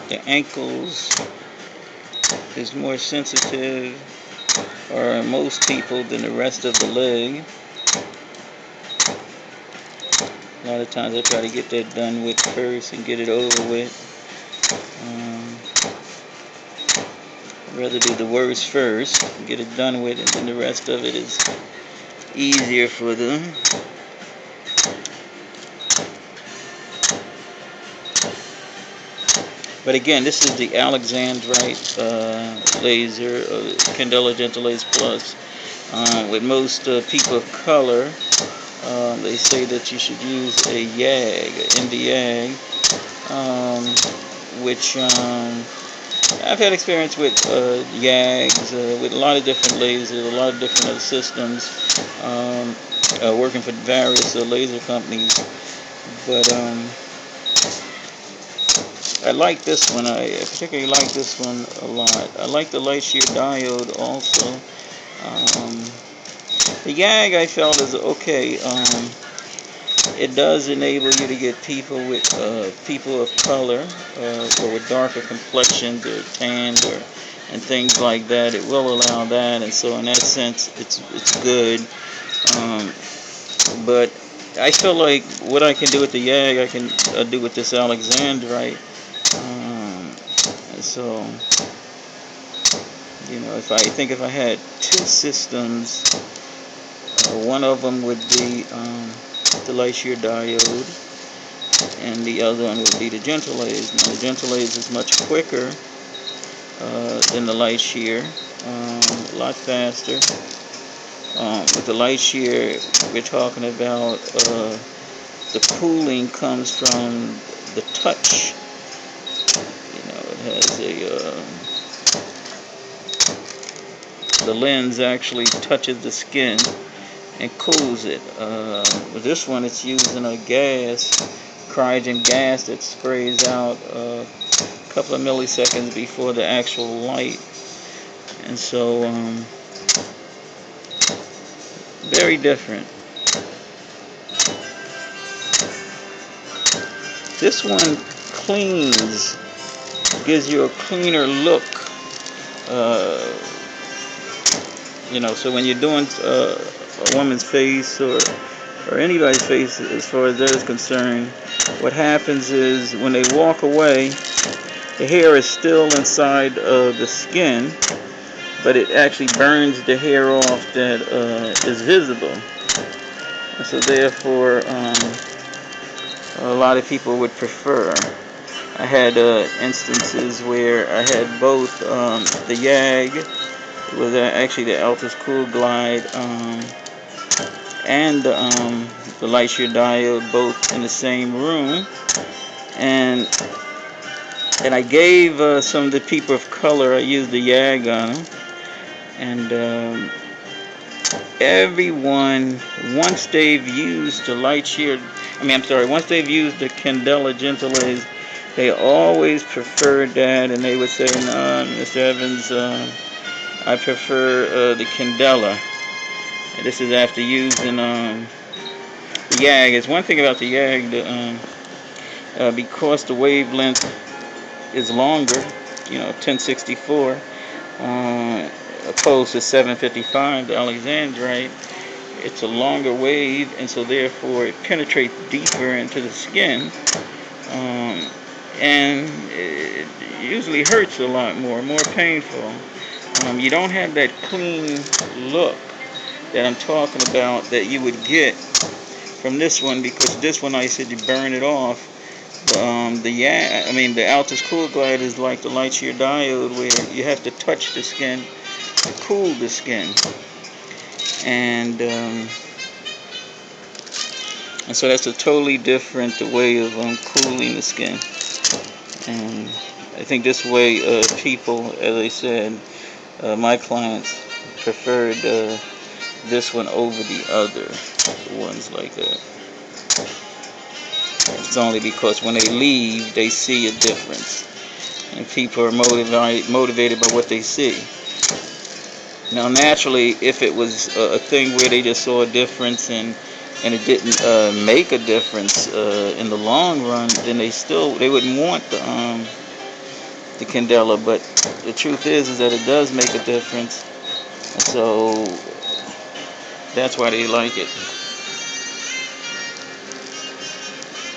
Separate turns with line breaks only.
the ankles is more sensitive, or most people, than the rest of the leg. A lot of times I try to get that done with first and get it over with. I'd rather do the worst first, get it done with, and then the rest of it is easier for them. But again, this is the Alexandrite laser, Candela GentleLase Plus. With most people of color, they say that you should use a YAG, Nd:YAG, which I've had experience with YAGs, with a lot of different lasers, a lot of different other systems, working for various laser companies. But I like this one. I particularly like this one a lot. I like the light shear diode also. The YAG I felt is okay. It does enable you to get people with people of color or with darker complexions or tanned and things like that. It will allow that, and so in that sense, it's good. But I feel like what I can do with the YAG, I can do with this Alexandrite. So, if I had two systems, one of them would be the light shear diode, and the other one would be the GentleLase. Now, the GentleLase is much quicker than the light shear, a lot faster. With the light shear, we're talking about the cooling comes from the touch. It has the lens actually touches the skin and cools it. With this one, it's using a gas, cryogen gas, that sprays out a couple of milliseconds before the actual light, and so very different. This one cleans, gives you a cleaner look. So when you're doing a woman's face or anybody's face, as far as that is concerned, what happens is when they walk away, the hair is still inside the skin, but it actually burns the hair off that is visible. And so therefore, a lot of people would prefer. I had instances where I had both the YAG, was actually the Altus Cool Glide, and the light shear diode, both in the same room, and I gave some of the people of color, I used the YAG on them, and everyone, once they've used the once they've used the Candela GentleLase, they always preferred that, and they would say, "No, Mr. Evans, I prefer the Candela." And this is after using the YAG. It's one thing about the YAG, because the wavelength is longer, 1064, opposed to 755, the Alexandrite. It's a longer wave, and so therefore it penetrates deeper into the skin, and it usually hurts a lot more painful. You don't have that clean look that I'm talking about that you would get from this one, because this one, I said, you burn it off. The Altus Cool Glide is like the light shear diode, where you have to touch the skin to cool the skin, and so that's a totally different way of cooling the skin. And I think this way, people, as I said, my clients preferred this one over the other ones like that. It's only because when they leave, they see a difference, and people are motivated by what they see. Now, naturally, if it was a thing where they just saw a difference and it didn't make a difference in the long run, then they wouldn't want the Candela, but the truth is that it does make a difference, and so that's why they like it.